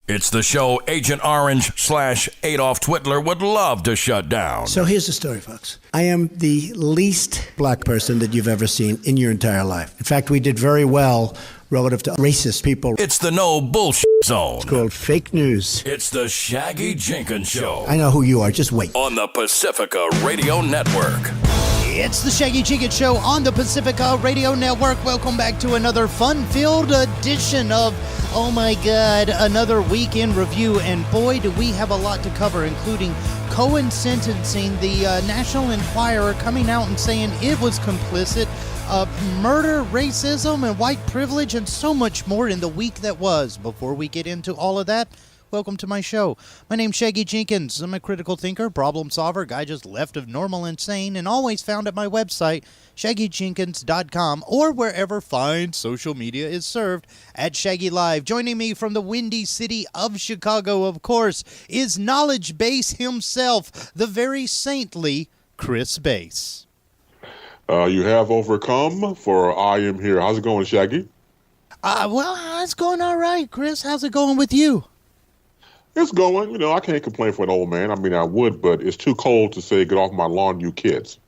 It's the show Agent Orange / Adolf Twitler would love to shut down. So here's the story, folks. I am the least black person that you've ever seen in your entire life. In fact, we did very well relative to racist people. It's the no bullshit zone. It's called fake news. It's the Shaggy Jenkins Show. I know who you are. Just wait. On the Pacifica Radio Network. It's the Shaggy Jenkins Show on the Pacifica Radio Network. Welcome back to another fun-filled edition of, oh my God, another week in review. And boy, do we have a lot to cover, including Cohen sentencing, the National Enquirer coming out and saying it was complicit, murder, racism, and white privilege, and so much more in the week that was. Before we get into all of that, welcome to my show. My name's Shaggy Jenkins. I'm a critical thinker, problem solver, guy just left of normal insane, and always found at my website, shaggyjenkins.com, or wherever fine social media is served at Shaggy Live. Joining me from the windy city of Chicago, of course, is Knowledge Base himself, the very saintly Chris Base. You have overcome, for I am here. How's it going, Shaggy? Well, it's going all right, Chris. How's it going with you? It's going. You know, I can't complain for an old man. I mean, I would, but it's too cold to say, get off my lawn, you kids.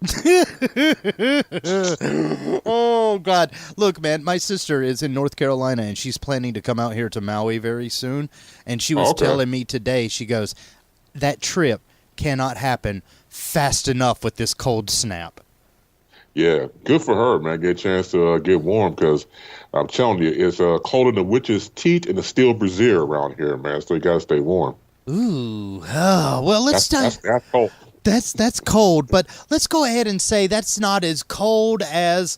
Oh, God. Look, man, my sister is in North Carolina, and she's planning to come out here to Maui very soon. And she was telling me today, she goes, that trip cannot happen fast enough with this cold snap. Yeah, good for her, man. Get a chance to get warm, because I'm telling you, it's cold in the witch's teeth and the steel brazier around here, man. So you got to stay warm. Ooh, well, let's that's cold. That's cold, but let's go ahead and say that's not as cold as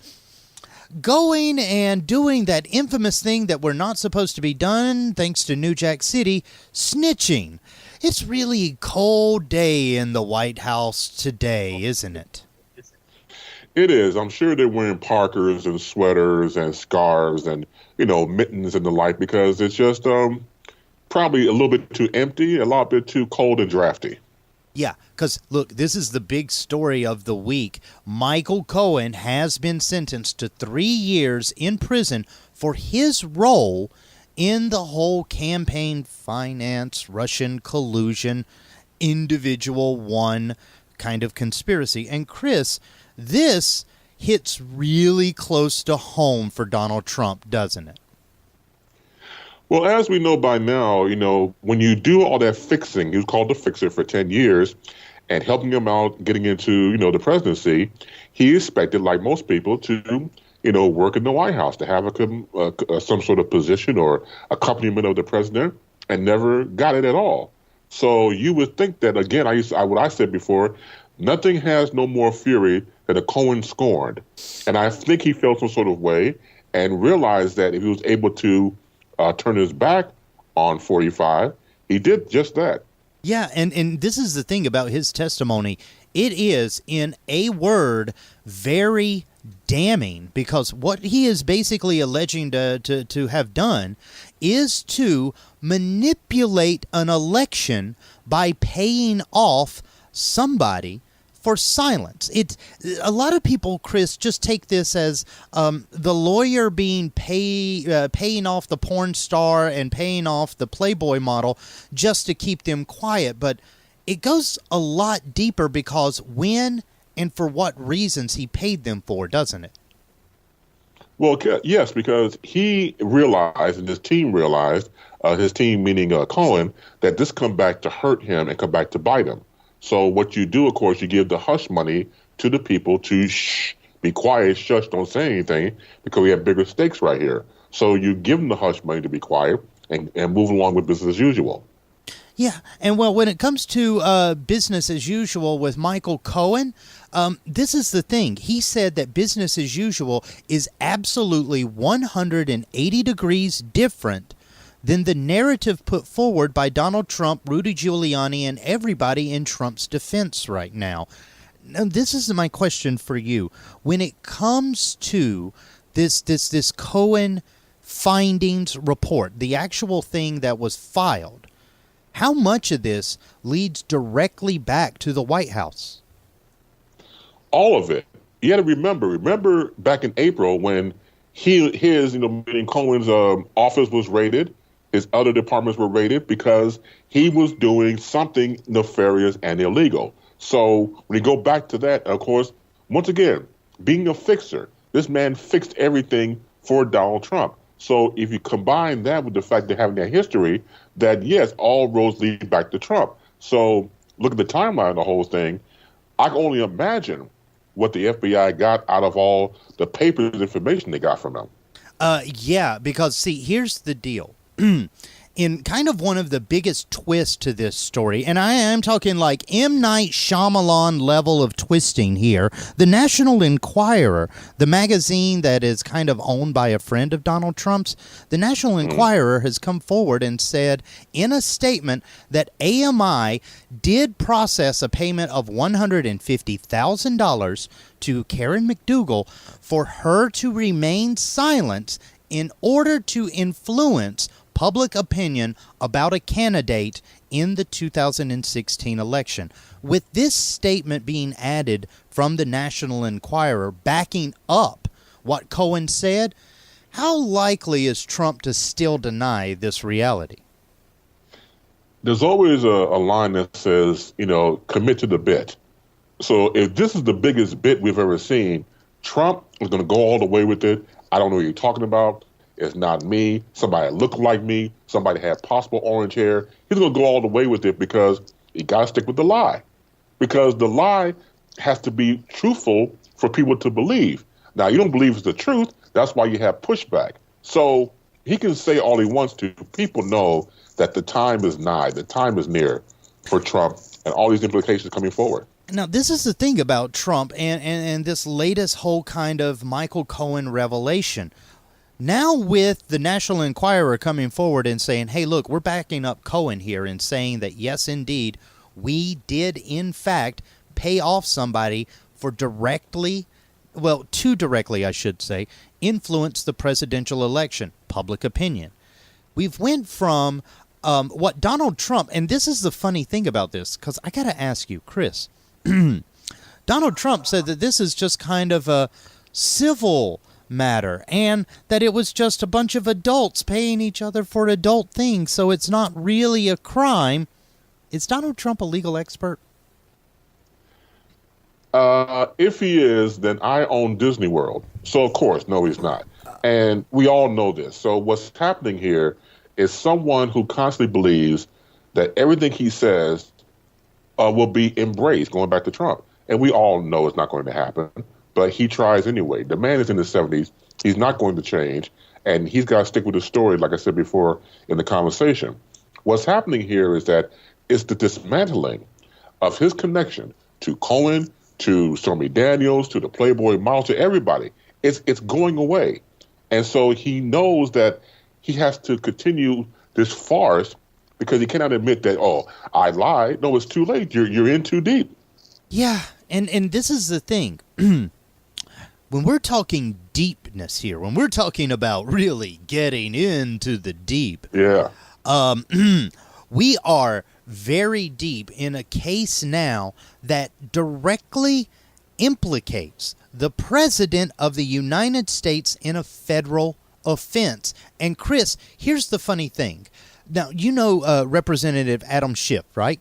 going and doing that infamous thing that we're not supposed to be done, thanks to New Jack City, snitching. It's really a cold day in the White House today, isn't it? It is. I'm sure they're wearing parkers and sweaters and scarves and, you know, mittens and the like, because it's just probably a little bit too empty, a lot bit too cold and drafty. Yeah, because, look, this is the big story of the week. Michael Cohen has been sentenced to 3 years in prison for his role in the whole campaign finance, Russian collusion, individual one kind of conspiracy. And, Chris, this hits really close to home for Donald Trump, doesn't it? Well, as we know by now, you know, when you do all that fixing, he was called the fixer for 10 years, and helping him out getting into, you know, the presidency, he expected, like most people, to, you know, work in the White House, to have some sort of position or accompaniment of the president, and never got it at all. So you would think that, again, what I said before, nothing has no more fury than a Cohen scorned. And I think he felt some sort of way and realized that if he was able to turn his back on 45, he did just that. Yeah, and this is the thing about his testimony. It is, in a word, very damning, because what he is basically alleging to have done is to manipulate an election by paying off somebody for silence. A lot of people, Chris, just take this as the lawyer being paying off the porn star and paying off the Playboy model just to keep them quiet. But it goes a lot deeper, because when and for what reasons he paid them for, doesn't it? Well, yes, because he realized, and his team realized, his team meaning Cohen, that this come back to hurt him and come back to bite him. So what you do, of course, you give the hush money to the people to be quiet, shush, don't say anything, because we have bigger stakes right here. So you give them the hush money to be quiet and move along with business as usual. Yeah, and well, when it comes to business as usual with Michael Cohen, this is the thing. He said that business as usual is absolutely 180 degrees different than the narrative put forward by Donald Trump, Rudy Giuliani, and everybody in Trump's defense right now. Now, this is my question for you. When it comes to this Cohen findings report, the actual thing that was filed, how much of this leads directly back to the White House? All of it. You got to remember back in April when meaning Cohen's office was raided. his other departments were raided because he was doing something nefarious and illegal. So when you go back to that, of course, once again, being a fixer, this man fixed everything for Donald Trump. So if you combine that with the fact that having that history, that yes, all roads lead back to Trump. So look at the timeline of the whole thing. I can only imagine what the FBI got out of all the papers information they got from him. Yeah, because see, here's the deal. In kind of one of the biggest twists to this story, and I am talking like M. Night Shyamalan level of twisting here, the National Enquirer, the magazine that is kind of owned by a friend of Donald Trump's, the National Enquirer has come forward and said in a statement that AMI did process a payment of $150,000 to Karen McDougal for her to remain silent in order to influence public opinion about a candidate in the 2016 election. With this statement being added from the National Enquirer backing up what Cohen said, how likely is Trump to still deny this reality? There's always a line that says, commit to the bit. So if this is the biggest bit we've ever seen, Trump is going to go all the way with it. I don't know what you're talking about. It's not me. Somebody looked like me. Somebody had possible orange hair. He's going to go all the way with it because he got to stick with the lie. Because the lie has to be truthful for people to believe. Now, you don't believe it's the truth. That's why you have pushback. So he can say all he wants to. People know that the time is nigh. The time is near for Trump and all these implications coming forward. Now, this is the thing about Trump and this latest whole kind of Michael Cohen revelation. Now with the National Enquirer coming forward and saying, hey, look, we're backing up Cohen here and saying that, yes, indeed, we did, in fact, pay off somebody for too directly, I should say, influence the presidential election, public opinion. We've went from what Donald Trump, and this is the funny thing about this, because I got to ask you, Chris, Donald Trump said that this is just kind of a civil matter and that it was just a bunch of adults paying each other for adult things, so it's not really a crime. Is Donald Trump a legal expert? If he is, then I own Disney World. So, of course, no, he's not. And we all know this. So what's happening here is someone who constantly believes that everything he says will be embraced, going back to Trump. And we all know it's not going to happen. But he tries anyway. The man is in his 70s. He's not going to change. And he's got to stick with the story, like I said before in the conversation. What's happening here is that it's the dismantling of his connection to Cohen, to Stormy Daniels, to the Playboy model, to everybody. It's going away. And so he knows that he has to continue this farce because he cannot admit that, I lied. No, it's too late. You're in too deep. Yeah, and this is the thing. When we're talking deepness here, when we're talking about really getting into the deep, we are very deep in a case now that directly implicates the President of the United States in a federal offense. And Chris, here's the funny thing. Now, Representative Adam Schiff, right?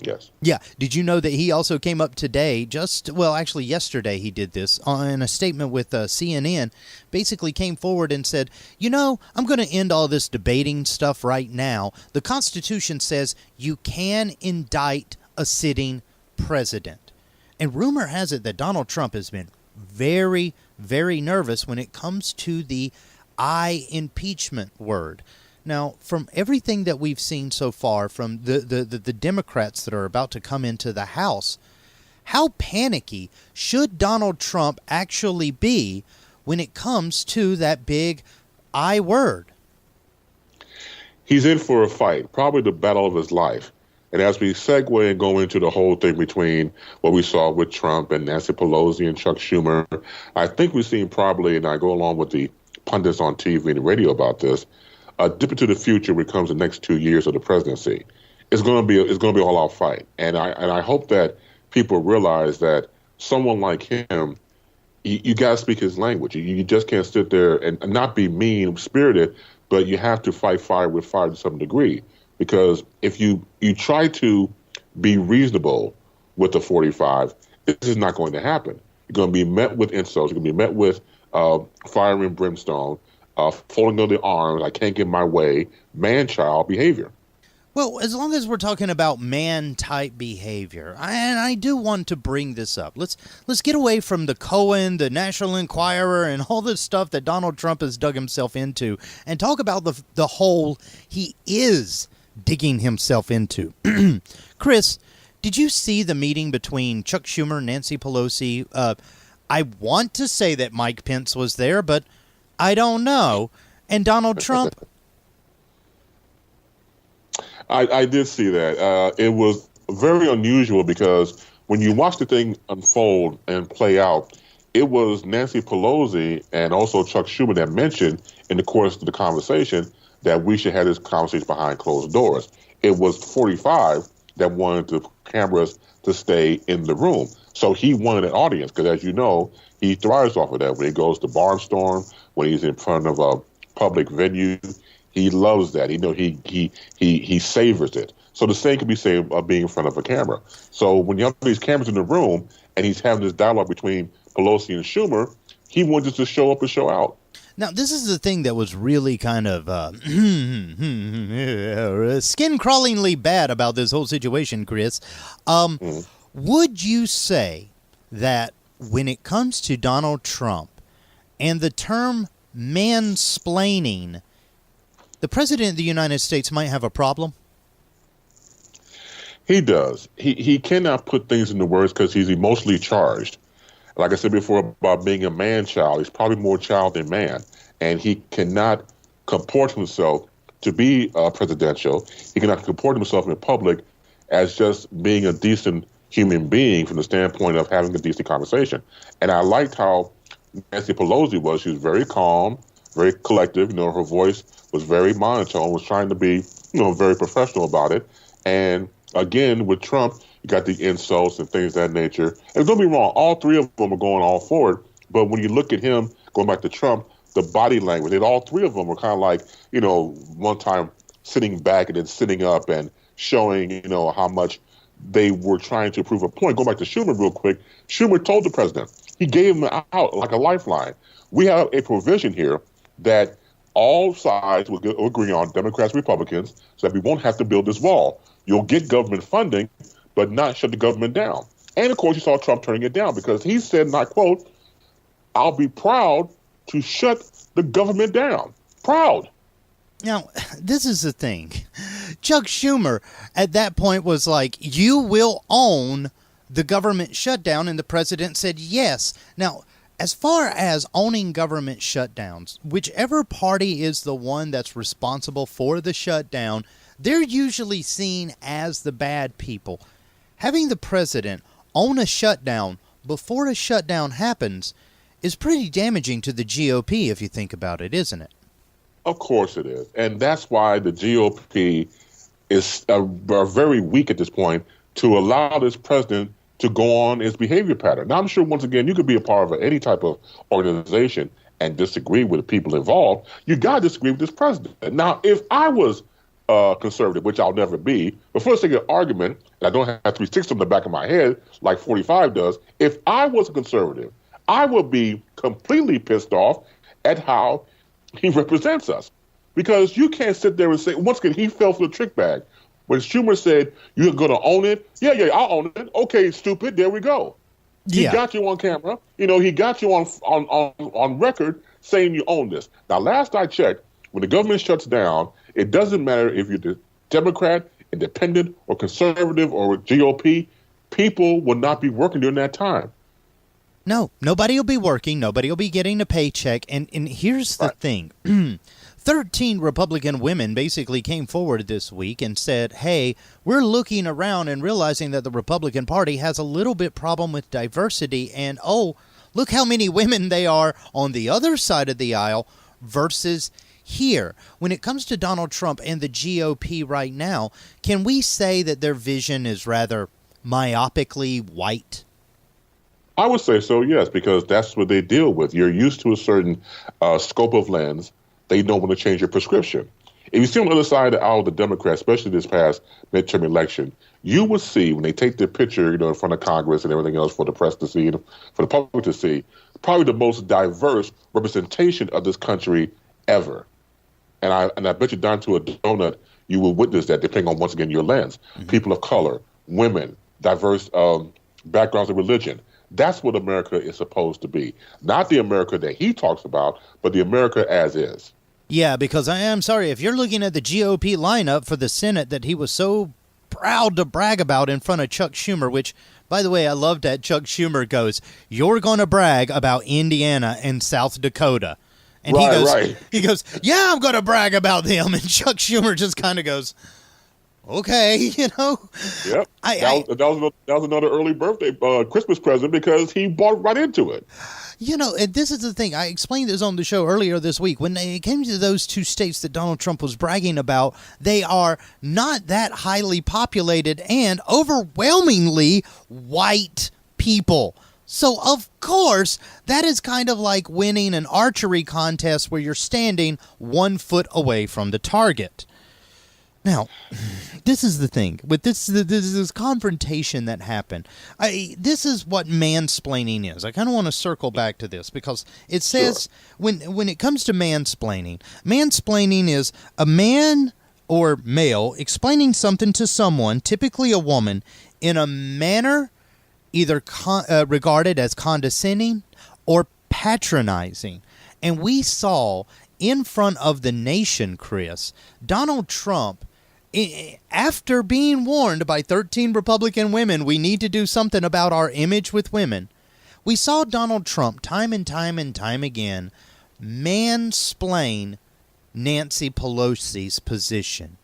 Yes. Yeah. Did you know that he also came up today, yesterday he did this, in a statement with CNN, basically came forward and said, I'm going to end all this debating stuff right now. The Constitution says you can indict a sitting president. And rumor has it that Donald Trump has been very, very nervous when it comes to the I impeachment word. Now, from everything that we've seen so far from the Democrats that are about to come into the House, how panicky should Donald Trump actually be when it comes to that big I word? He's in for a fight, probably the battle of his life. And as we segue and go into the whole thing between what we saw with Trump and Nancy Pelosi and Chuck Schumer, I think we've seen probably, and I go along with the pundits on TV and radio about this, a dip into the future when it comes to the next 2 years of the presidency. It's going to be a all-out fight, and I hope that people realize that someone like him, you got to speak his language. You just can't sit there and not be mean-spirited, but you have to fight fire with fire to some degree, because if you try to be reasonable with the 45, this is not going to happen. You're going to be met with insults. You're going to be met with fire and brimstone, folding of the arms, I can't get my way, man-child behavior. Well, as long as we're talking about man-type behavior, and I do want to bring this up. Let's get away from the Cohen, the National Enquirer, and all this stuff that Donald Trump has dug himself into, and talk about the hole he is digging himself into. Chris, did you see the meeting between Chuck Schumer, Nancy Pelosi? I want to say that Mike Pence was there, but I don't know. And Donald Trump? I did see that. It was very unusual because when you watch the thing unfold and play out, it was Nancy Pelosi and also Chuck Schumer that mentioned in the course of the conversation that we should have this conversation behind closed doors. It was 45 that wanted the cameras to stay in the room. So he wanted an audience because, as you know, he thrives off of that. When he goes to Barnstorm, when he's in front of a public venue, he loves that. He savors it. So the same can be said of being in front of a camera. So when you have these cameras in the room and he's having this dialogue between Pelosi and Schumer, he wanted to show up and show out. Now, this is the thing that was really kind of skin-crawlingly bad about this whole situation, Chris. Would you say that when it comes to Donald Trump and the term mansplaining, the President of the United States might have a problem? He does. He cannot put things into words because he's emotionally charged. Like I said before about being a man-child, he's probably more child than man. And he cannot comport himself to be presidential. He cannot comport himself in public as just being a decent human being from the standpoint of having a decent conversation. And I liked how Nancy Pelosi was. She was very calm, very collective. Her voice was very monotone, was trying to be, very professional about it. And again, with Trump, you got the insults and things of that nature. And don't be wrong, all three of them are going all forward. But when you look at him, going back to Trump, the body language, and all three of them were kind of like, one time sitting back and then sitting up and showing, how much they were trying to prove a point. Going back to Schumer real quick, Schumer told the president, he gave him out like a lifeline. We have a provision here that all sides will agree on, Democrats, Republicans, so that we won't have to build this wall. You'll get government funding, but not shut the government down. And, of course, you saw Trump turning it down because he said, and I quote, "I'll be proud to shut the government down." Proud. Now, this is the thing. Chuck Schumer at that point was like, you will own the government shutdown, and the president said yes. Now, as far as owning government shutdowns, whichever party is the one that's responsible for the shutdown, they're usually seen as the bad people. Having the president own a shutdown before a shutdown happens is pretty damaging to the GOP if you think about it, isn't it? Of course it is. And that's why the GOP is are very weak at this point to allow this president to go on his behavior pattern. Now, I'm sure, once again, you could be a part of any type of organization and disagree with the people involved. You got to disagree with this president. Now, if I was conservative, which I'll never be, but for the sake of argument, and I don't have 360 in the back of my head like 45 does, if I was a conservative, I would be completely pissed off at how he represents us. Because you can't sit there and say, once again, he fell for the trick bag. When Schumer said, you're going to own it, yeah, I'll own it. Okay, stupid, there we go. He got you on camera. He got you on record saying you own this. Now, last I checked, when the government shuts down, it doesn't matter if you're Democrat, independent, or conservative, or GOP, people will not be working during that time. No, nobody will be working. Nobody will be getting a paycheck. And here's the thing. 13 Republican women basically came forward this week and said, hey, we're looking around and realizing that the Republican Party has a little bit problem with diversity. And, oh, look how many women they are on the other side of the aisle versus here. When it comes to Donald Trump and the GOP right now, can we say that their vision is rather myopically white? I would say so, yes, because that's what they deal with. You're used to a certain scope of lens, they know when to change your prescription. If you see on the other side of the aisle, the Democrats, especially this past midterm election, you will see when they take their picture, in front of Congress and everything else for the press to see, for the public to see, probably the most diverse representation of this country ever. And I bet you down to a donut, you will witness that depending on, once again, your lens. Mm-hmm. People of color, women, diverse backgrounds of religion. That's what America is supposed to be. Not the America that he talks about, but the America as is. Yeah, because I am sorry, if you're looking at the GOP lineup for the Senate that he was so proud to brag about in front of Chuck Schumer, which, by the way, I love that Chuck Schumer goes, "You're going to brag about Indiana and South Dakota." And he goes, "Yeah, I'm going to brag about them." And Chuck Schumer just kind of goes, "Okay, Yep. That was another early birthday Christmas present because he bought right into it. And this is the thing. I explained this on the show earlier this week. When it came to those two states that Donald Trump was bragging about, they are not that highly populated and overwhelmingly white people. So, of course, that is kind of like winning an archery contest where you're standing 1 foot away from the target. Now, this is the thing. With this confrontation that happened, this is what mansplaining is. I kind of want to circle back to this because it says when it comes to mansplaining is a man or male explaining something to someone, typically a woman, in a manner either regarded as condescending or patronizing. And we saw in front of the nation, Chris, Donald Trump, after being warned by 13 Republican women, we need to do something about our image with women, we saw Donald Trump time and time again mansplain Nancy Pelosi's position.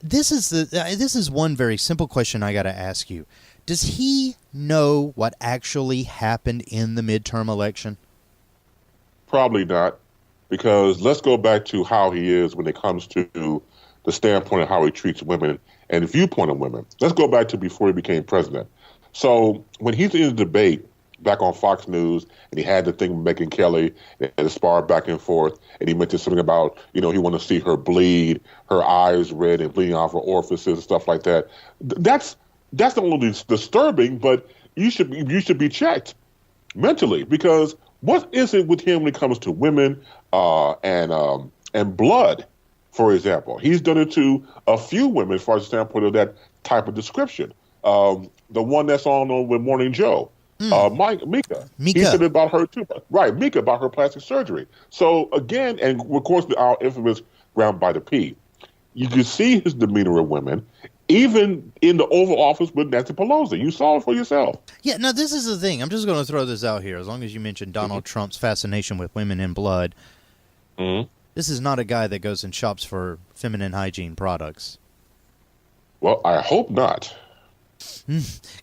This is one very simple question I got to ask you. Does he know what actually happened in the midterm election? Probably not, because let's go back to how he is when it comes to the standpoint of how he treats women and the viewpoint of women. Let's go back to before he became president. So when he's in the debate back on Fox News, and he had the thing with Megyn Kelly, and the spar back and forth, and he mentioned something about, he wanted to see her bleed, her eyes red and bleeding off her orifices and stuff like that. That's not only disturbing, but you should be checked mentally, because what is it with him when it comes to women and blood? For example, he's done it to a few women as far as the standpoint of that type of description. The one that's on with Morning Joe, Mika. He said it about her too. Right, Mika, about her plastic surgery. So again, and of course, our infamous ground by the P, you can see his demeanor of women, even in the Oval Office with Nancy Pelosi. You saw it for yourself. Yeah, now this is the thing. I'm just going to throw this out here, as long as you mentioned Donald Trump's fascination with women and blood. Mm-hmm. This is not a guy that goes and shops for feminine hygiene products. Well, I hope not.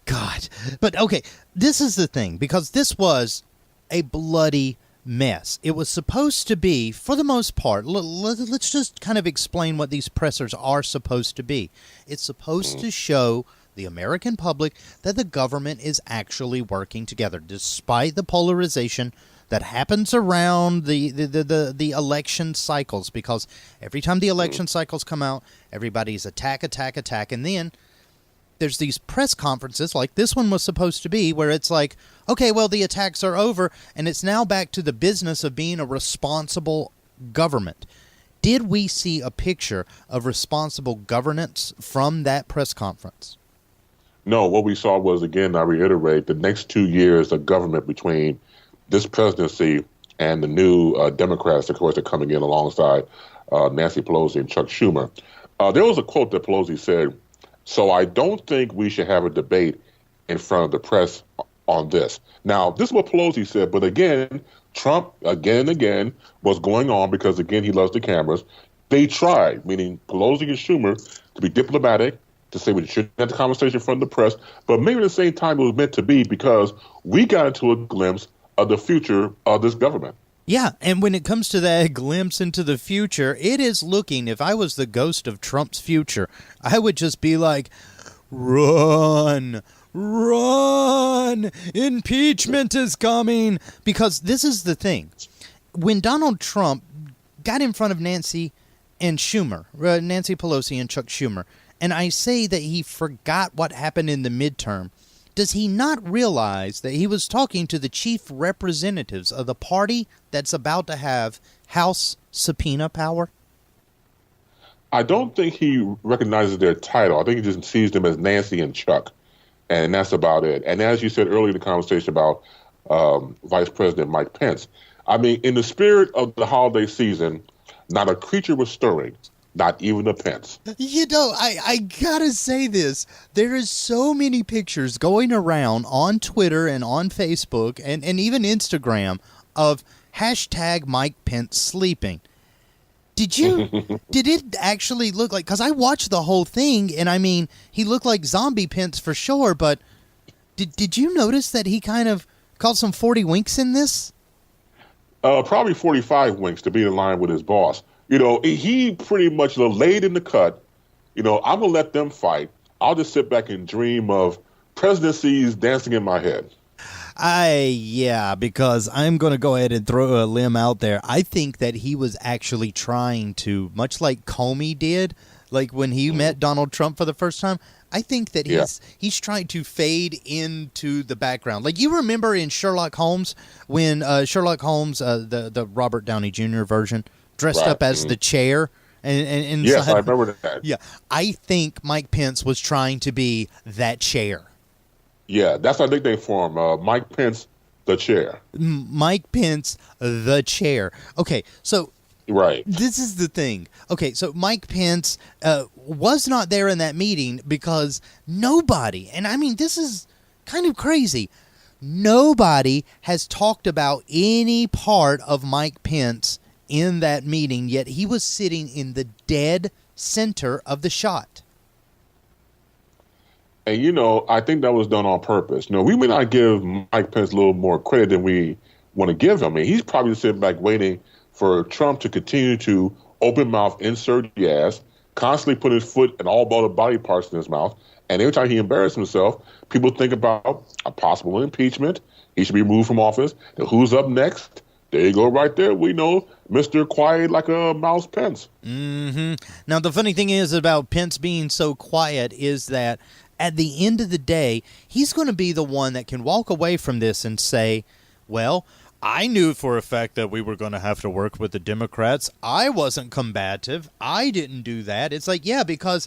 God. But, okay, this is the thing, because this was a bloody mess. It was supposed to be, for the most part, let's just kind of explain what these pressers are supposed to be. It's supposed to show the American public that the government is actually working together, despite the polarization that happens around the election cycles, because every time the election cycles come out, everybody's attack, and then there's these press conferences like this one was supposed to be, where it's like, okay, well, the attacks are over, and it's now back to the business of being a responsible government. Did we see a picture of responsible governance from that press conference? No, what we saw was, again, I reiterate, the next 2 years of government between this presidency and the new Democrats, of course, are coming in alongside Nancy Pelosi and Chuck Schumer. There was a quote that Pelosi said, "So I don't think we should have a debate in front of the press on this." Now, this is what Pelosi said, but again, Trump, again and again, was going on because, again, he loves the cameras. They tried, meaning Pelosi and Schumer, to be diplomatic, to say we shouldn't have the conversation in front of the press, but maybe at the same time it was meant to be, because we got into a glimpse of the future of this government. Yeah, and when it comes to that glimpse into the future, it is looking, if I was the ghost of Trump's future, I would just be like, run, impeachment is coming. Because this is the thing. When Donald Trump got in front of Nancy and Schumer, Nancy Pelosi and Chuck Schumer, and I say that he forgot what happened in the midterm. Does he not realize that he was talking to the chief representatives of the party that's about to have House subpoena power? I don't think he recognizes their title. I think he just sees them as Nancy and Chuck, and that's about it. And as you said earlier in the conversation about Vice President Mike Pence, I mean, in the spirit of the holiday season, not a creature was stirring, not even a Pence. You know, I gotta say this. There is so many pictures going around on Twitter and on Facebook and even Instagram of hashtag Mike Pence sleeping. Did it actually look like, because I watched the whole thing, and I mean, he looked like zombie Pence for sure, but did you notice that he kind of called some 40 winks in this? Probably 45 winks to be in line with his boss. You know, he pretty much laid in the cut. You know, I'm going to let them fight. I'll just sit back and dream of presidencies dancing in my head. Yeah, because I'm going to go ahead and throw a limb out there. I think that he was actually trying to, much like Comey did, like when he met Donald Trump for the first time, I think that he's trying to fade into the background. Like, you remember in Sherlock Holmes when Sherlock Holmes, the Robert Downey Jr. version, dressed up as the chair? And yes, I remember that. Yeah, I think Mike Pence was trying to be that chair. Yeah, that's our nickname for him, Mike Pence, the chair. Mike Pence, the chair. Okay, so right. This is the thing. Okay, so Mike Pence was not there in that meeting because nobody, and I mean, this is kind of crazy, nobody has talked about any part of Mike Pence in that meeting, yet he was sitting in the dead center of the shot. And, you know, I think that was done on purpose. You know, we may not give Mike Pence a little more credit than we want to give him. I mean, he's probably sitting back waiting for Trump to continue to open mouth, insert gas, constantly put his foot and all the body parts in his mouth. And every time he embarrasses himself, people think about a possible impeachment. He should be removed from office. And who's up next? There you go, right there. We know Mr. Quiet like a mouse Pence. Mm-hmm. Now, the funny thing is about Pence being so quiet is that at the end of the day, he's going to be the one that can walk away from this and say, well, I knew for a fact that we were going to have to work with the Democrats. I wasn't combative. I didn't do that. It's like, yeah, because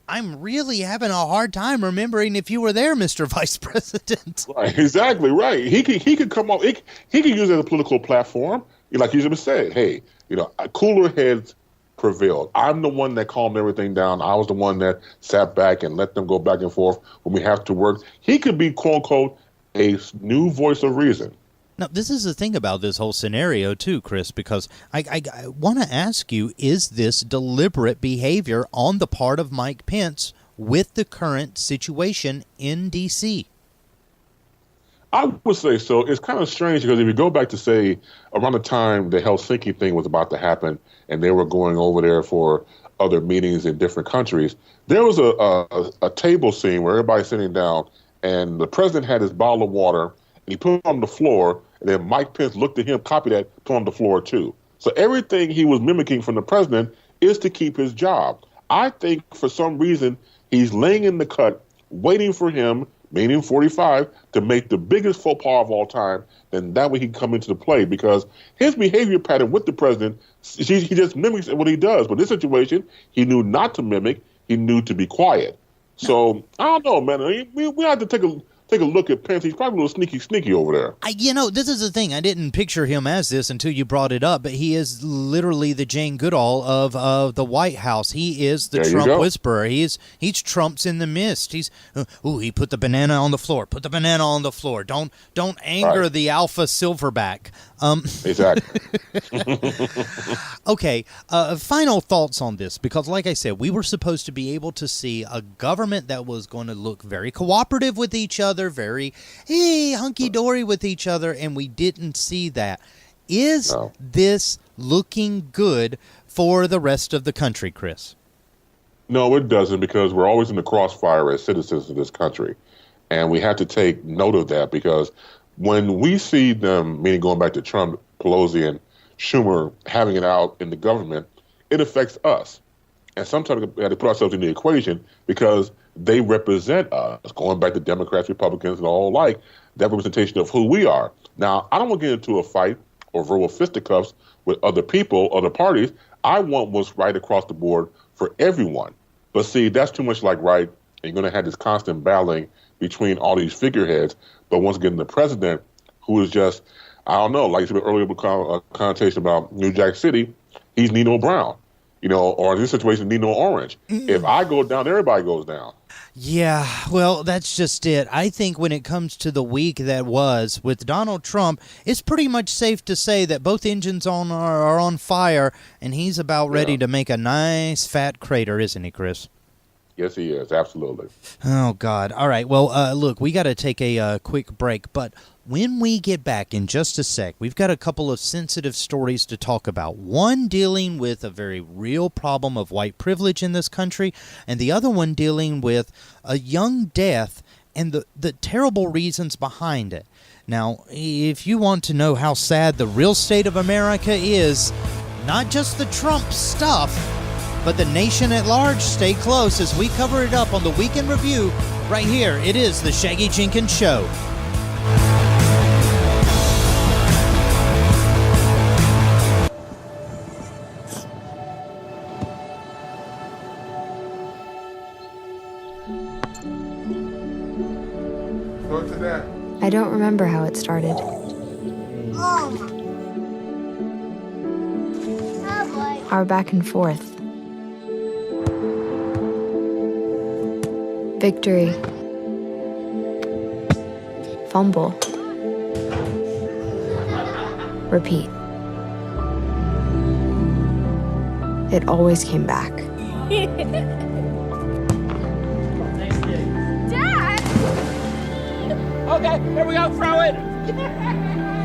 I'm really having a hard time remembering if you were there, Mr. Vice President. Right, exactly right. He could come off. He could use it as a political platform. Like you just said, hey, you know, cooler heads prevailed. I'm the one that calmed everything down. I was the one that sat back and let them go back and forth when we have to work. He could be, quote unquote, a new voice of reason. Now, this is the thing about this whole scenario, too, Chris, because I want to ask you, is this deliberate behavior on the part of Mike Pence with the current situation in D.C.? I would say so. It's kind of strange because if you go back to, say, around the time the Helsinki thing was about to happen and they were going over there for other meetings in different countries, there was a table scene where everybody's sitting down and the president had his bottle of water and he put it on the floor, and then Mike Pence looked at him, copied that, put it on the floor too. So everything he was mimicking from the president is to keep his job. I think for some reason he's laying in the cut, waiting for him, meaning 45, to make the biggest faux pas of all time, then that way he can come into the play, because his behavior pattern with the president, he just mimics what he does. But in this situation, he knew not to mimic, he knew to be quiet. So, I don't know, man. We have to take a look at Pence. He's probably a little sneaky over there. This is the thing. I didn't picture him as this until you brought it up, but he is literally the Jane Goodall of the White House. He is the Trump whisperer. He's Trump's in the mist. He put the banana on the floor. Put the banana on the floor. Don't anger the alpha silverback. Exactly. Okay, final thoughts on this, because like I said, we were supposed to be able to see a government that was going to look very cooperative with each other, very hunky-dory with each other, and we didn't see that. Is this looking good for the rest of the country, Chris? No, it doesn't, because we're always in the crossfire as citizens of this country, and we have to take note of that, because when we see them, meaning going back to Trump, Pelosi, and Schumer having it out in the government, it affects us. And sometimes we have to put ourselves in the equation because they represent us, going back to Democrats, Republicans, and all alike, that representation of who we are. Now, I don't want to get into a fight or verbal fisticuffs with other people, other parties. I want what's right across the board for everyone. But see, that's too much like right, and you're going to have this constant battling between all these figureheads. But once again, the president, who is just, I don't know, like you said earlier, a connotation about New Jack City, he's Nino Brown, or in this situation, Nino Orange. If I go down, everybody goes down. Yeah, well, that's just it. I think when it comes to the week that was with Donald Trump, it's pretty much safe to say that both engines are on fire, and he's about ready to make a nice fat crater, isn't he, Chris? Yes, he is. Absolutely. Oh, God. All right. Well, look, we got to take a quick break, but when we get back in just a sec, we've got a couple of sensitive stories to talk about. One dealing with a very real problem of white privilege in this country, and the other one dealing with a young death and the terrible reasons behind it. Now, if you want to know how sad the real state of America is, not just the Trump stuff, but the nation at large, stay close as we cover it up on the Weekend Review right here. It is the Shaggy Jenkins Show. Go to that. I don't remember how it started. Our back and forth. Victory. Fumble. Repeat. It always came back. Dad! Okay, here we go, throw it!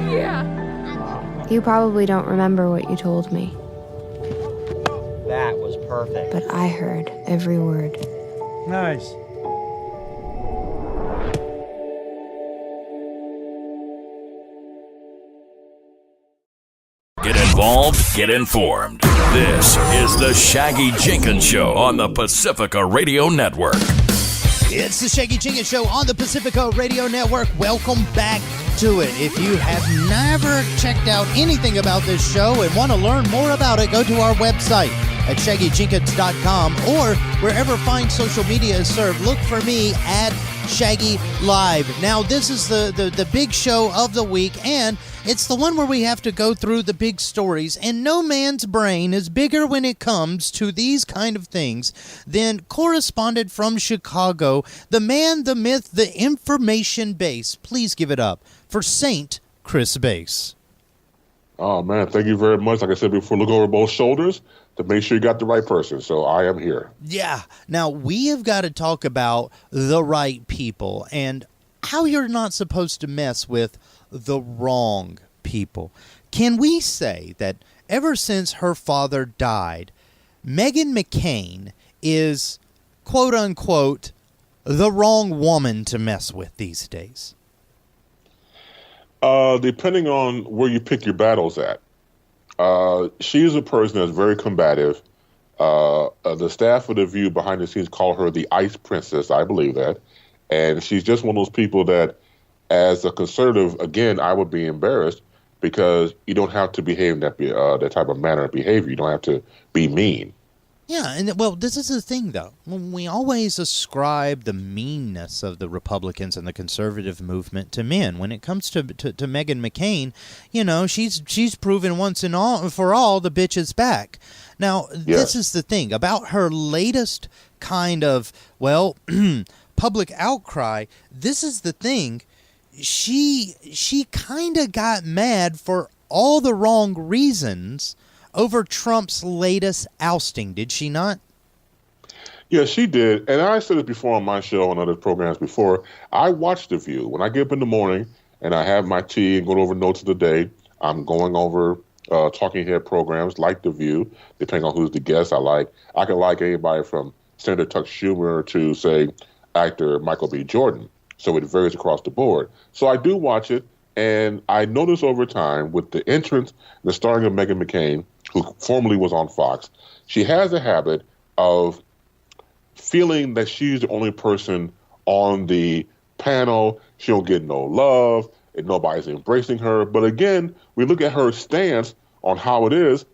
Yeah. You probably don't remember what you told me, That was perfect. but I heard every word. Nice. Get involved, get informed. This is the Shaggy Jenkins Show on the Pacifica Radio Network. It's the Shaggy Jenkins Show on the Pacifica Radio Network. Welcome back to it. If you have never checked out anything about this show and want to learn more about it, go to our website at shaggyjenkins.com or wherever fine social media is served. Look for me at Shaggy Live. Now, this is the big show of the week, and it's the one where we have to go through the big stories, and no man's brain is bigger when it comes to these kind of things than correspondent from Chicago, the man, the myth, the information base. Please give it up for Saint Chris Bass. Oh, man, thank you very much. Like I said before, look over both shoulders to make sure you got the right person. So I am here. Yeah. Now, we have got to talk about the right people and how you're not supposed to mess with the wrong people. Can we say that ever since her father died, Meghan McCain is, quote unquote, the wrong woman to mess with these days? Depending on where you pick your battles at. She's a person that's very combative. The staff of The View behind the scenes call her the Ice Princess. I believe that. And she's just one of those people that, as a conservative, again, I would be embarrassed because you don't have to behave in that type of manner of behavior. You don't have to be mean. Yeah, and well, this is the thing, though. We always ascribe the meanness of the Republicans and the conservative movement to men. When it comes to Meghan McCain, you know, she's proven once and all for all the bitch is back. Now, This is the thing about her latest kind of, well, public outcry. This is the thing. She kind of got mad for all the wrong reasons over Trump's latest ousting, did she not? Yeah, she did. And I said it before on my show and other programs before. I watch The View. When I get up in the morning and I have my tea and going over notes of the day, I'm going over talking head programs like The View, depending on who's the guest I like. I can like anybody from Senator Chuck Schumer to, say, actor Michael B. Jordan. So it varies across the board. So I do watch it. And I noticed over time with the entrance, the starring of Meghan McCain, who formerly was on Fox, she has a habit of feeling that she's the only person on the panel. She don't get no love, and nobody's embracing her. But again, we look at her stance on how it is.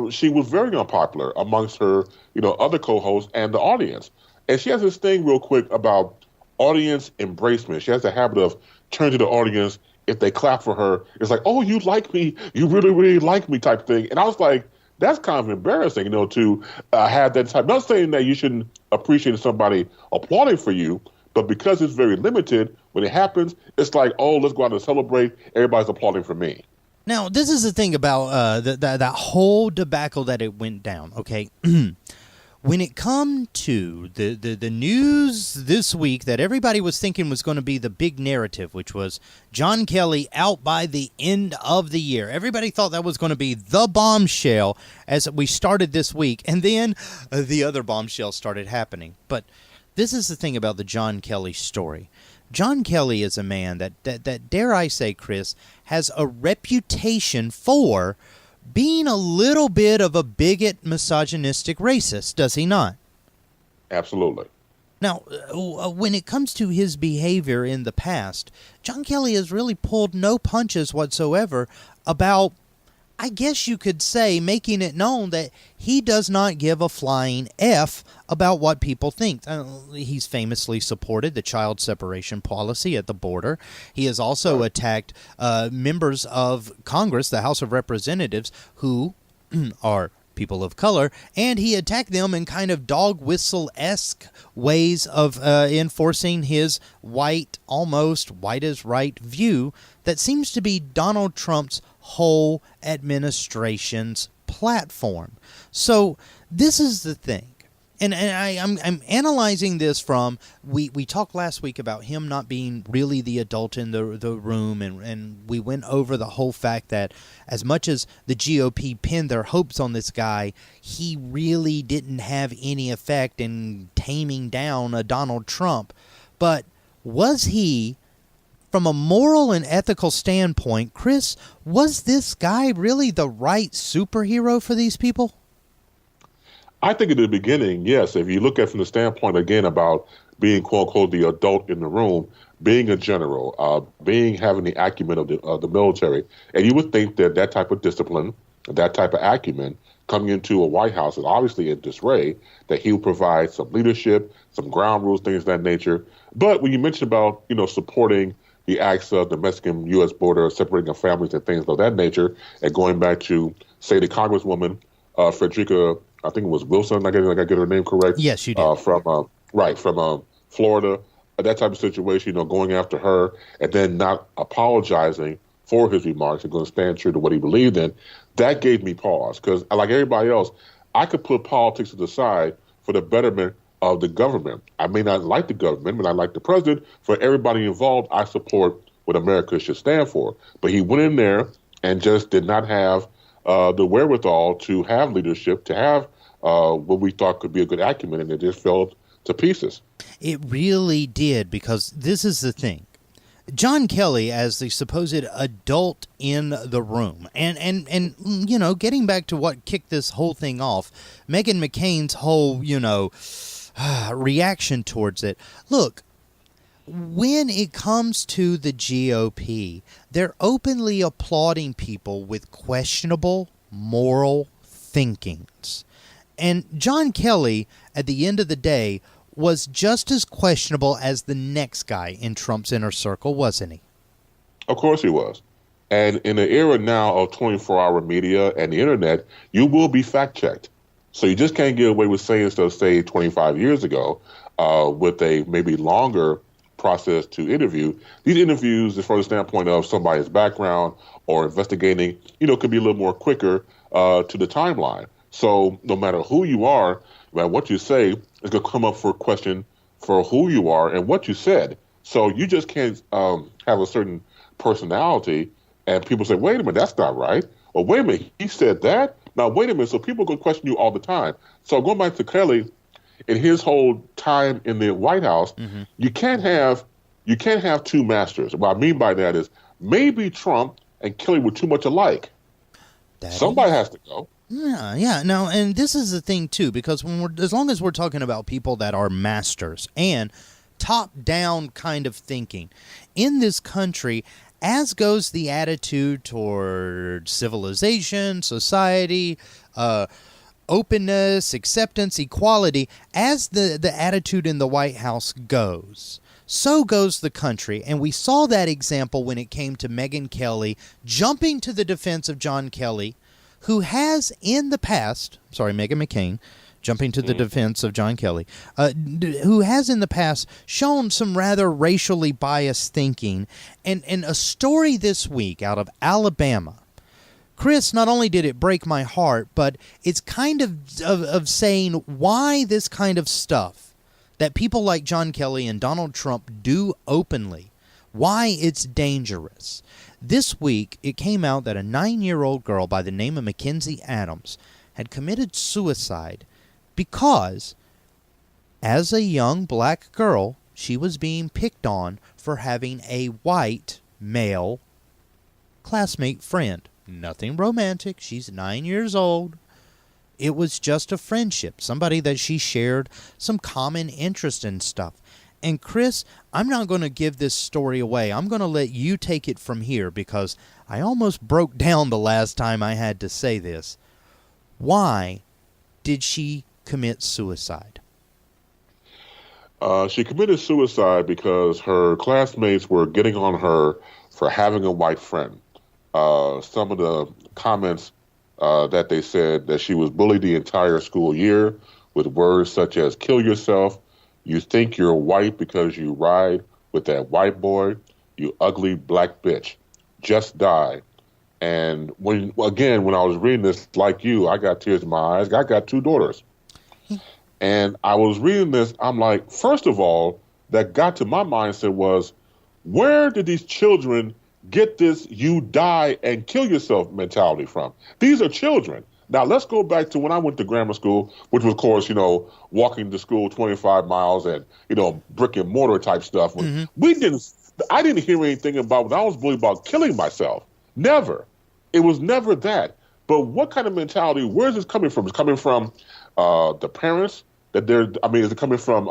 She was very unpopular amongst her, other co-hosts and the audience. And she has this thing real quick about audience embracement. She has a habit of turning to the audience. If they clap for her, it's like, oh, you like me, you really, really like me type thing. And I was like, that's kind of embarrassing, to have that type. Not saying that you shouldn't appreciate somebody applauding for you, but because it's very limited, when it happens, it's like, oh, let's go out and celebrate. Everybody's applauding for me. Now, this is the thing about that whole debacle that it went down, okay? When it come to the news this week that everybody was thinking was going to be the big narrative, which was John Kelly out by the end of the year. Everybody thought that was going to be the bombshell as we started this week, and then the other bombshells started happening. But this is the thing about the John Kelly story. John Kelly is a man that dare I say, Chris, has a reputation for being a little bit of a bigot, misogynistic racist, does he not? Absolutely. Now, when it comes to his behavior in the past, John Kelly has really pulled no punches whatsoever about, I guess you could say, making it known that he does not give a flying F about what people think. He's famously supported the child separation policy at the border. He has also attacked members of Congress, the House of Representatives, who are people of color, and he attacked them in kind of dog whistle-esque ways of enforcing his almost white is right view that seems to be Donald Trump's whole administration's platform. So this is the thing. And I'm analyzing this from, we talked last week about him not being really the adult in the room, and we went over the whole fact that as much as the GOP pinned their hopes on this guy, he really didn't have any effect in taming down a Donald Trump. But was he, from a moral and ethical standpoint, Chris, was this guy really the right superhero for these people? I think in the beginning, yes. If you look at it from the standpoint, again, about being, quote unquote, the adult in the room, being a general, having the acumen of the military, and you would think that that type of discipline, that type of acumen, coming into a White House is obviously in disarray, that he would provide some leadership, some ground rules, things of that nature. But when you mention about, supporting the acts of the Mexican-U.S. border, separating of families and things of that nature, and going back to, say, the Congresswoman, Frederica, I think it was Wilson, I get her name correct. Yes, you did. From Florida, that type of situation, going after her and then not apologizing for his remarks and going to stand true to what he believed in, that gave me pause. Because like everybody else, I could put politics to the side for the betterment of the government. I may not like the government, but I like the president. For everybody involved, I support what America should stand for. But he went in there and just did not have the wherewithal to have leadership, to have what we thought could be a good acumen, and it just fell to pieces. It really did, because this is the thing. John Kelly, as the supposed adult in the room, and getting back to what kicked this whole thing off, Meghan McCain's whole, reaction towards it. Look, when it comes to the GOP, they're openly applauding people with questionable moral thinkings. And John Kelly, at the end of the day, was just as questionable as the next guy in Trump's inner circle, wasn't he? Of course he was. And in the era now of 24-hour media and the internet, you will be fact-checked. So you just can't get away with saying stuff, say, 25 years ago, with a maybe longer process to interview. These interviews, from the standpoint of somebody's background or investigating, could be a little more quicker to the timeline. So no matter who you are, no matter what you say, it's going to come up for a question for who you are and what you said. So you just can't have a certain personality and people say, wait a minute, that's not right. Or wait a minute, he said that? Now, wait a minute. So people are going to question you all the time. So going back to Kelly, in his whole time in the White House, you can't have two masters. What I mean by that is maybe Trump and Kelly were too much alike. Somebody has to go. Yeah. Now, and this is the thing too, because as long as we're talking about people that are masters and top-down kind of thinking in this country, as goes the attitude toward civilization, society, openness, acceptance, equality, as the attitude in the White House goes, so goes the country. And we saw that example when it came to Megyn Kelly jumping to the defense of John Kelly, who has in the past, Meghan McCain, jumping to the defense of John Kelly, who has in the past shown some rather racially biased thinking. And a story this week out of Alabama, Chris, not only did it break my heart, but it's kind of saying why this kind of stuff that people like John Kelly and Donald Trump do openly, why it's dangerous. This week, it came out that a 9-year-old girl by the name of Mackenzie Adams had committed suicide because, as a young black girl, she was being picked on for having a white male classmate friend. Nothing romantic. She's 9 years old. It was just a friendship, somebody that she shared some common interest in stuff. And Chris, I'm not going to give this story away. I'm going to let you take it from here because I almost broke down the last time I had to say this. Why did she commit suicide? She committed suicide because her classmates were getting on her for having a white friend. Some of the comments that they said that she was bullied the entire school year with words such as "kill yourself," "you think you're white because you ride with that white boy," "you ugly black bitch," "just die." And when I was reading this, like you, I got tears in my eyes. I got 2 daughters. And I was reading this, I'm like, first of all, that got to my mindset was, where did these children get this "you die and kill yourself" mentality from? These are children. Now, let's go back to when I went to grammar school, which was, of course, walking to school 25 miles and, brick and mortar type stuff. I didn't hear anything about when I was bullied about killing myself. Never. It was never that. But what kind of mentality, where is this coming from? It's coming from the parents, is it coming from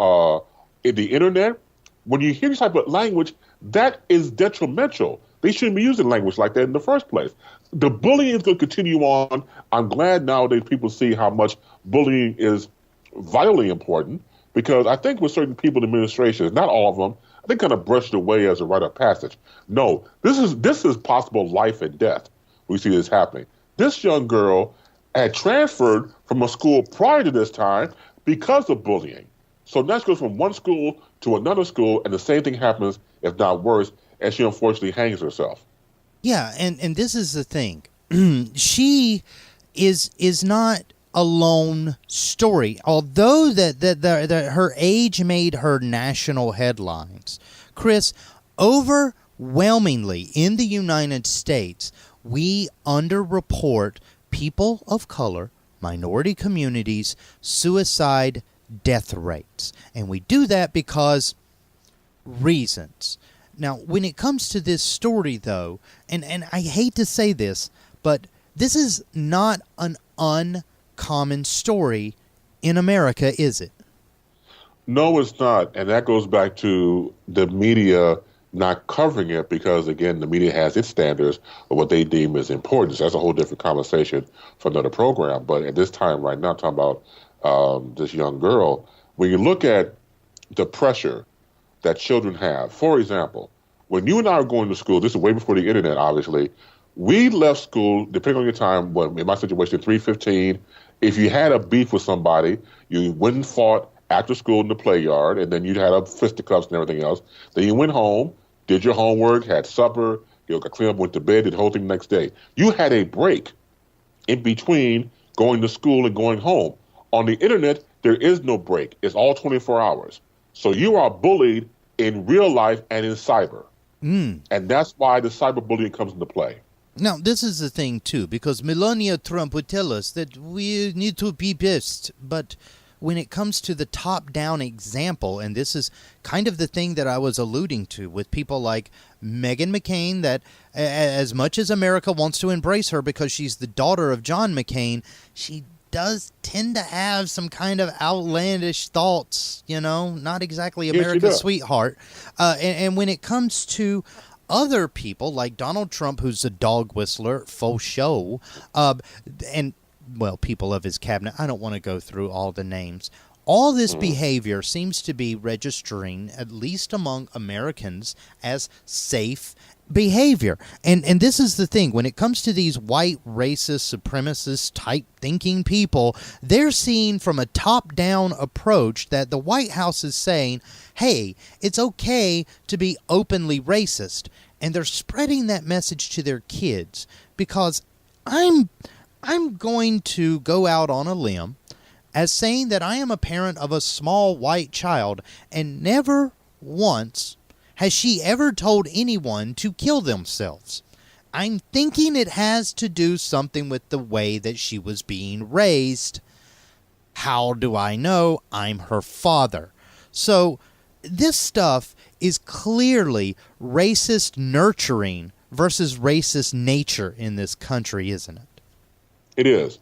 the internet? When you hear this type of language, that is detrimental. They shouldn't be using language like that in the first place. The bullying is going to continue on. I'm glad nowadays people see how much bullying is vitally important, because I think with certain people in administrations, not all of them, they kind of brushed away as a rite of passage. No, this is possible life and death. We see this happening. This young girl had transferred from a school prior to this time because of bullying. So now she goes from one school to another school, and the same thing happens, if not worse, and she unfortunately hangs herself. Yeah, and this is the thing. She is not a lone story. Although that her age made her national headlines, Chris, overwhelmingly in the United States, we underreport people of color, minority communities, suicide death rates. And we do that because reasons. Now, when it comes to this story, though, and I hate to say this, but this is not an uncommon story in America, is it? No, it's not. And that goes back to the media not covering it because, again, the media has its standards of what they deem as important. So that's a whole different conversation for another program. But at this time right now, talking about this young girl, when you look at the pressure that children have. For example, when you and I are going to school, this is way before the internet, obviously, we left school, depending on your time, in my situation, 3:15. If you had a beef with somebody, you went and fought after school in the play yard, and then you had up fisticuffs and everything else. Then you went home, did your homework, had supper, got cleaned up, went to bed, did the whole thing the next day. You had a break in between going to school and going home. On the internet, there is no break. It's all 24 hours. So you are bullied in real life and in cyber. And that's why the cyberbullying comes into play. Now, this is the thing, too, because Melania Trump would tell us that we need to be pissed. But when it comes to the top-down example, and this is kind of the thing that I was alluding to with people like Meghan McCain, that as much as America wants to embrace her because she's the daughter of John McCain, she does tend to have some kind of outlandish thoughts, not exactly America's sweetheart. And when it comes to other people like Donald Trump, who's a dog whistler, faux show, and, well, people of his cabinet, I don't want to go through all the names. All this behavior seems to be registering, at least among Americans, as safe behavior. And this is the thing. When it comes to these white, racist, supremacist type thinking people, they're seeing from a top-down approach that the White House is saying, hey, it's okay to be openly racist. And they're spreading that message to their kids, because I'm going to go out on a limb as saying that I am a parent of a small white child, and never once has she ever told anyone to kill themselves. I'm thinking it has to do something with the way that she was being raised. How do I know? I'm her father. So this stuff is clearly racist nurturing versus racist nature in this country, isn't it? It is.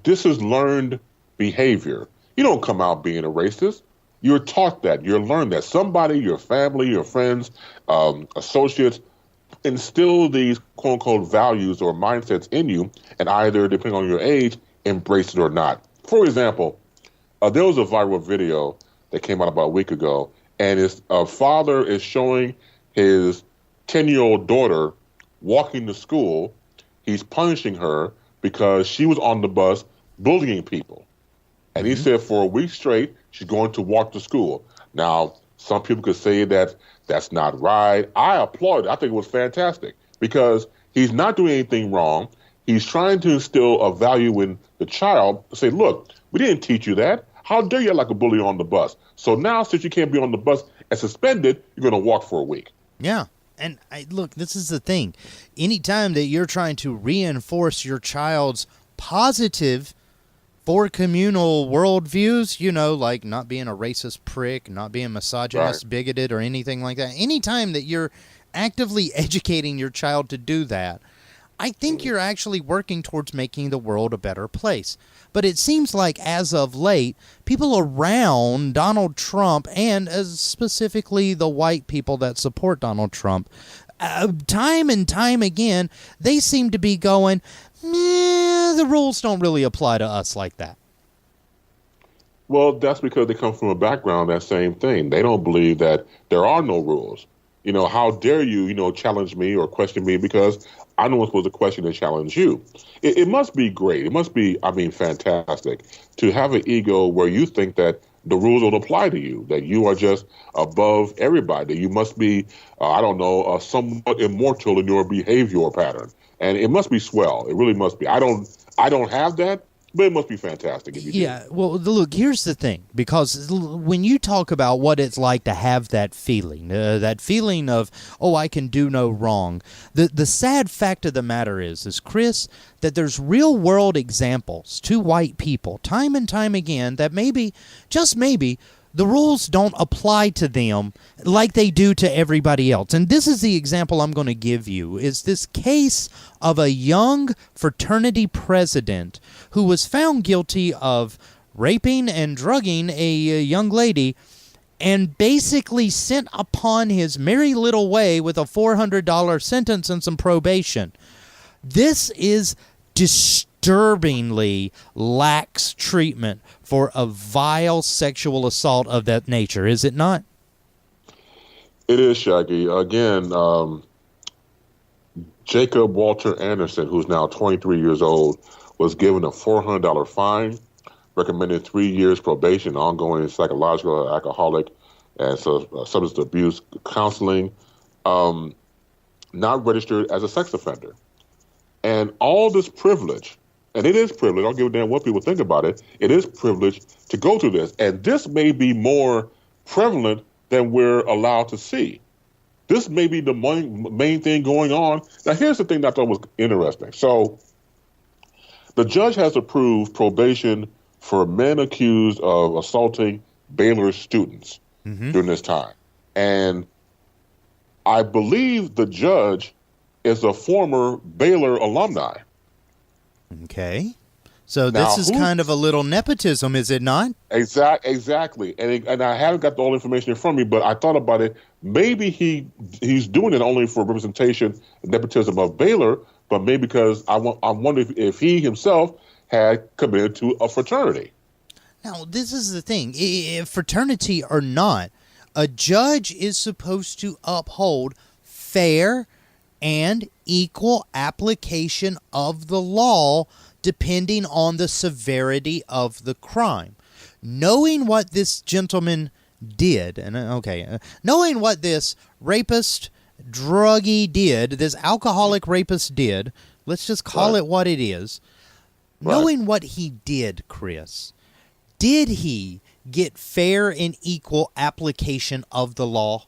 This is learned behavior. You don't come out being a racist. You're taught that. You're learned that. Somebody, your family, your friends, associates, instill these quote-unquote values or mindsets in you, and either, depending on your age, embrace it or not. For example, there was a viral video that came out about a week ago, and his father is showing his 10-year-old daughter walking to school. He's punishing her because she was on the bus bullying people. And he said for a week straight, she's going to walk to school. Now, some people could say that that's not right. I applaud it. I think it was fantastic because he's not doing anything wrong. He's trying to instill a value in the child. Say, look, we didn't teach you that. How dare you act like a bully on the bus? So now, since you can't be on the bus and suspended, you're going to walk for a week. Yeah. And look, this is the thing. Anytime that you're trying to reinforce your child's positive for communal worldviews, like not being a racist prick, not being misogynist, bigoted, or anything like that. Anytime that you're actively educating your child to do that, I think you're actually working towards making the world a better place. But it seems like, as of late, people around Donald Trump, and specifically the white people that support Donald Trump, time and time again, they seem to be going, the rules don't really apply to us like that. Well, that's because they come from a background, that same thing. They don't believe that there are no rules. How dare you, challenge me or question me because I know it's supposed to question and challenge you. It must be great. It must be, fantastic to have an ego where you think that the rules don't apply to you, that you are just above everybody, that you must be, somewhat immortal in your behavioral pattern. And it must be swell. It really must be. I don't have that, but it must be fantastic if you do. Yeah, well, look, here's the thing. Because when you talk about what it's like to have that feeling of, I can do no wrong, the sad fact of the matter is, Chris, that there's real-world examples to white people, time and time again, that maybe, just maybe, the rules don't apply to them like they do to everybody else. And this is the example I'm going to give you, is this case of a young fraternity president who was found guilty of raping and drugging a young lady and basically sent upon his merry little way with a $400 sentence and some probation. This is disturbingly lax treatment for a vile sexual assault of that nature, is it not? It is, Shaggy. Again, Jacob Walter Anderson, who's now 23 years old, was given a $400 fine, recommended 3 years probation, ongoing psychological, alcoholic, and substance abuse counseling, not registered as a sex offender. And all this privilege, and it is privilege, I don't give a damn what people think about it, it is privilege to go through this. And this may be more prevalent than we're allowed to see. This may be the main thing going on. Now, here's the thing that I thought was interesting. So the judge has approved probation for men accused of assaulting Baylor students during this time. And I believe the judge is a former Baylor alumni. Okay. So Now, this is kind of a little nepotism, is it not? Exactly. And I haven't got the whole information in front of me, but I thought about it. Maybe he's doing it only for representation, nepotism of Baylor, but maybe because I wonder if he himself had committed to a fraternity. Now, this is the thing. Fraternity or not, a judge is supposed to uphold fair and equal application of the law depending on the severity of the crime. Knowing what this gentleman did, knowing what this rapist, druggie did, this alcoholic rapist did, let's just call it what it is. Right. Knowing what he did, Chris, did he get fair and equal application of the law?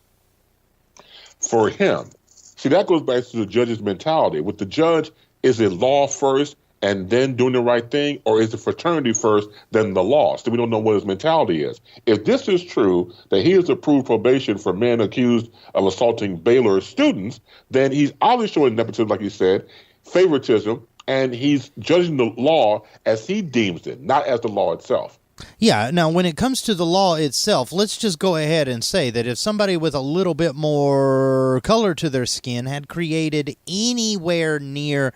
For him. See, that goes back to the judge's mentality. With the judge, is it law first and then doing the right thing, or is it fraternity first, then the law? So we don't know what his mentality is. If this is true, that he has approved probation for men accused of assaulting Baylor students, then he's obviously showing nepotism, like you said, favoritism, and he's judging the law as he deems it, not as the law itself. Yeah, now when it comes to the law itself, let's just go ahead and say that if somebody with a little bit more color to their skin had created anywhere near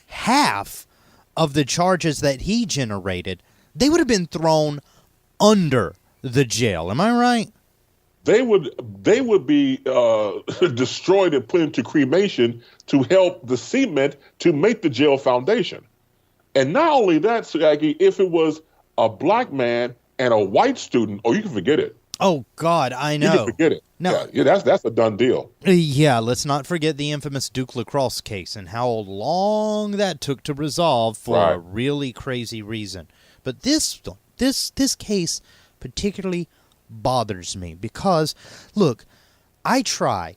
half of the charges that he generated, they would have been thrown under the jail. Am I right? They would be destroyed and put into cremation to help the cement to make the jail foundation. And not only that, Shaggy, if it was a black man and a white student, you can forget it. Oh, God, I know. You can forget it. No. Yeah, that's a done deal. Yeah, let's not forget the infamous Duke Lacrosse case and how long that took to resolve for a really crazy reason. But this case particularly bothers me because, look, I try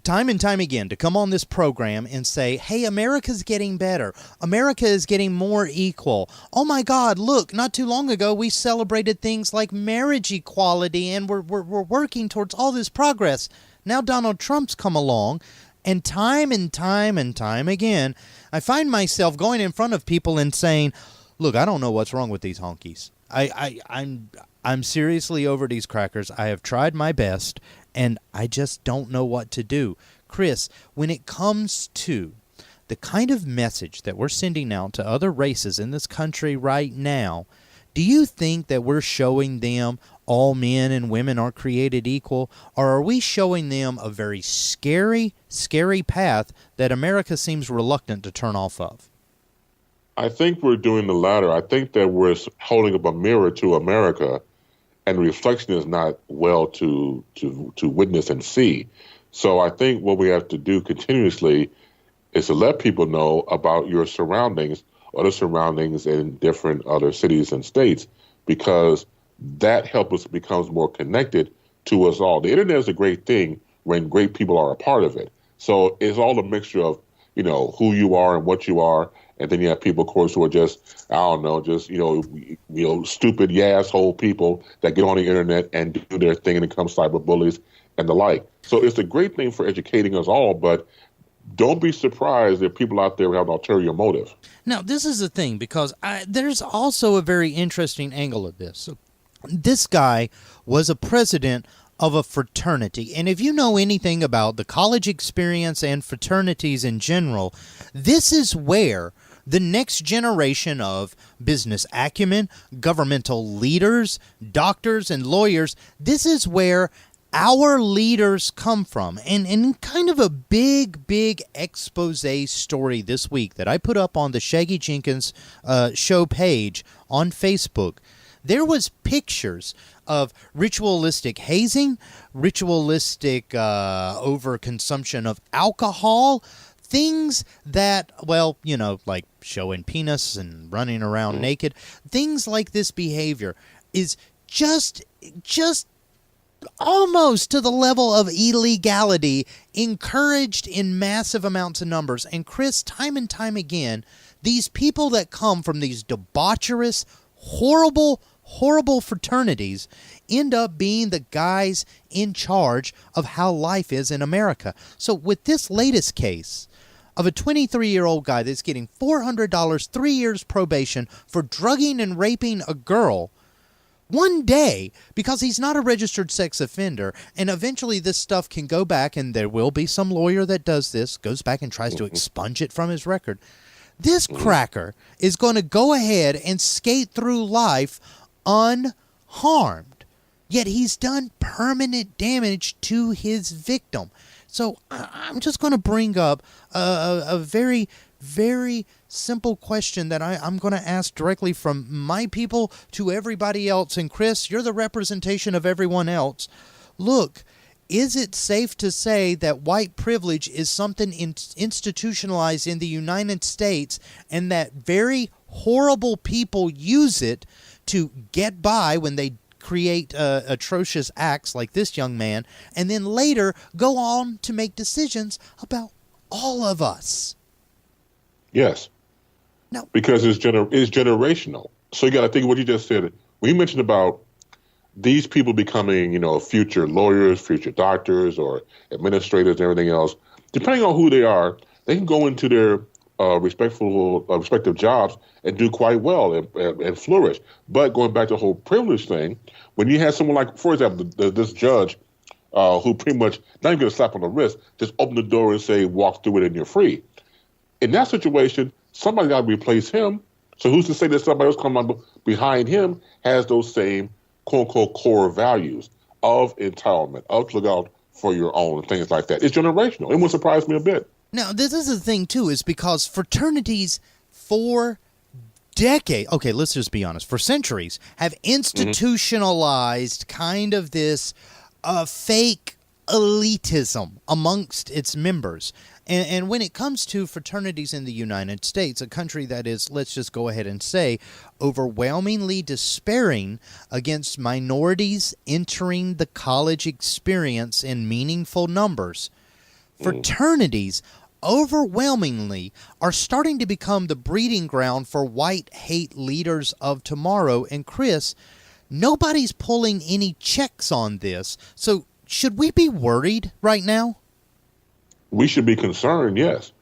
time and time again to come on this program and say, hey, America's getting better. America is getting more equal. Oh, my God, look, not too long ago, we celebrated things like marriage equality, and we're working towards all this progress. Now Donald Trump's come along, and time again, I find myself going in front of people and saying, look, I don't know what's wrong with these honkies. I'm seriously over these crackers. I have tried my best, and I just don't know what to do. Chris, when it comes to the kind of message that we're sending out to other races in this country right now, do you think that we're showing them all men and women are created equal, or are we showing them a very scary, scary path that America seems reluctant to turn off of? I think we're doing the latter. I think that we're holding up a mirror to America, and the reflection is not well to witness and see. So I think what we have to do continuously is to let people know about your surroundings, other surroundings in different other cities and states, because that helps us become more connected to us all. The internet is a great thing when great people are a part of it. So it's all a mixture of, who you are and what you are. And then you have people, of course, who are just, stupid asshole people that get on the internet and do their thing and become cyberbullies and the like. So it's a great thing for educating us all, but don't be surprised if people out there have an ulterior motive. Now, this is the thing, because there's also a very interesting angle of this. So, this guy was a president of a fraternity. And if you know anything about the college experience and fraternities in general, this is where the next generation of business acumen, governmental leaders, doctors, and lawyers, this is where our leaders come from. And kind of a big expose story this week that I put up on the Shaggy Jenkins show page on Facebook, there was pictures of ritualistic hazing, ritualistic overconsumption of alcohol, things that, like showing penis and running around naked, things like this behavior is just almost to the level of illegality, encouraged in massive amounts of numbers. And Chris, time and time again, these people that come from these debaucherous, horrible, horrible fraternities end up being the guys in charge of how life is in America. So with this latest case of a 23-year-old guy that's getting $400, 3 years probation for drugging and raping a girl one day because he's not a registered sex offender, and eventually this stuff can go back, and there will be some lawyer that does this, goes back and tries to expunge it from his record. This cracker is going to go ahead and skate through life unharmed, yet he's done permanent damage to his victim. So I'm just going to bring up a very, very simple question that I'm going to ask directly from my people to everybody else. And Chris, you're the representation of everyone else. Look, is it safe to say that white privilege is something institutionalized in the United States, and that very horrible people use it to get by when they create atrocious acts like this young man, and then later go on to make decisions about all of us? Yes. No. Because it's generational. So you got to think of what you just said. When you mentioned about these people becoming, future lawyers, future doctors, or administrators and everything else, depending on who they are, they can go into their respective jobs and do quite well and flourish. But going back to the whole privilege thing, when you have someone like, for example, this judge who pretty much, not even get a slap on the wrist, just open the door and say, walk through it and you're free. In that situation, somebody got to replace him. So who's to say that somebody else coming behind him has those same quote-unquote core values of entitlement, of look out for your own, and things like that. It's generational. It wouldn't surprise me a bit. Now, this is the thing, too, is because fraternities for decades, okay, let's just be honest, for centuries, have institutionalized kind of this fake elitism amongst its members. And when it comes to fraternities in the United States, a country that is, let's just go ahead and say, overwhelmingly despairing against minorities entering the college experience in meaningful numbers, fraternities overwhelmingly are starting to become the breeding ground for white hate leaders of tomorrow. And Chris, nobody's pulling any checks on this. So should we be worried right now? We should be concerned, yes,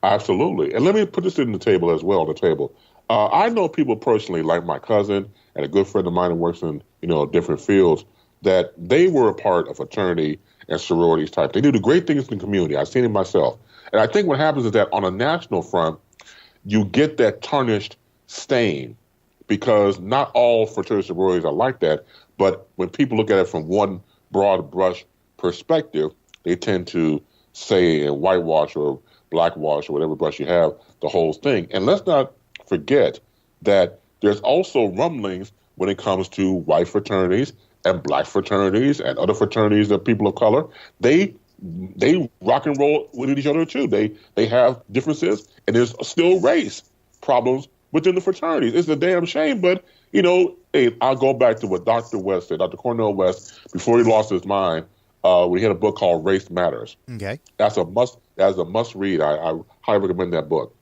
absolutely. And let me put this on the table as well, I know people personally, like my cousin and a good friend of mine who works in, different fields, that they were a part of fraternity and sororities type. They do the great things in the community. I've seen it myself. And I think what happens is that on a national front, you get that tarnished stain because not all fraternity sororities are like that. But when people look at it from one broad brush perspective, they tend to say and whitewash or blackwash or whatever brush you have the whole thing. And let's not forget that there's also rumblings when it comes to white fraternities and black fraternities and other fraternities of people of color. They rock and roll with each other too. They have differences, and there's still race problems within the fraternities. It's a damn shame, but hey, I'll go back to what Dr. West said, Dr. Cornel West, before he lost his mind. We had a book called Race Matters. Okay, that's a must read. I highly recommend that book.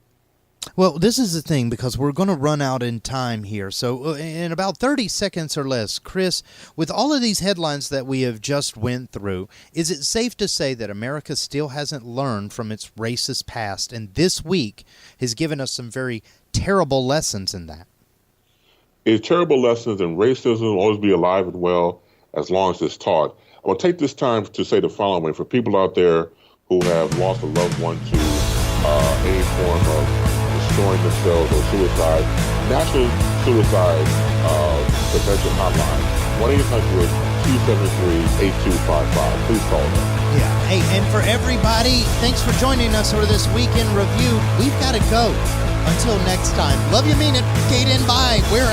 Well, this is the thing, because we're going to run out in time here. So in about 30 seconds or less, Chris, with all of these headlines that we have just went through, is it safe to say that America still hasn't learned from its racist past, and this week has given us some very terrible lessons in that? It's terrible lessons, and racism will always be alive and well as long as it's taught. I will take this time to say the following. For people out there who have lost a loved one to any form of destroying themselves or suicide, National Suicide Prevention Hotline, 1-800-273-8255. Please call them. Yeah. Hey, and for everybody, thanks for joining us for this weekend review. We've got to go. Until next time, love you, mean it. Gate in, bye. We're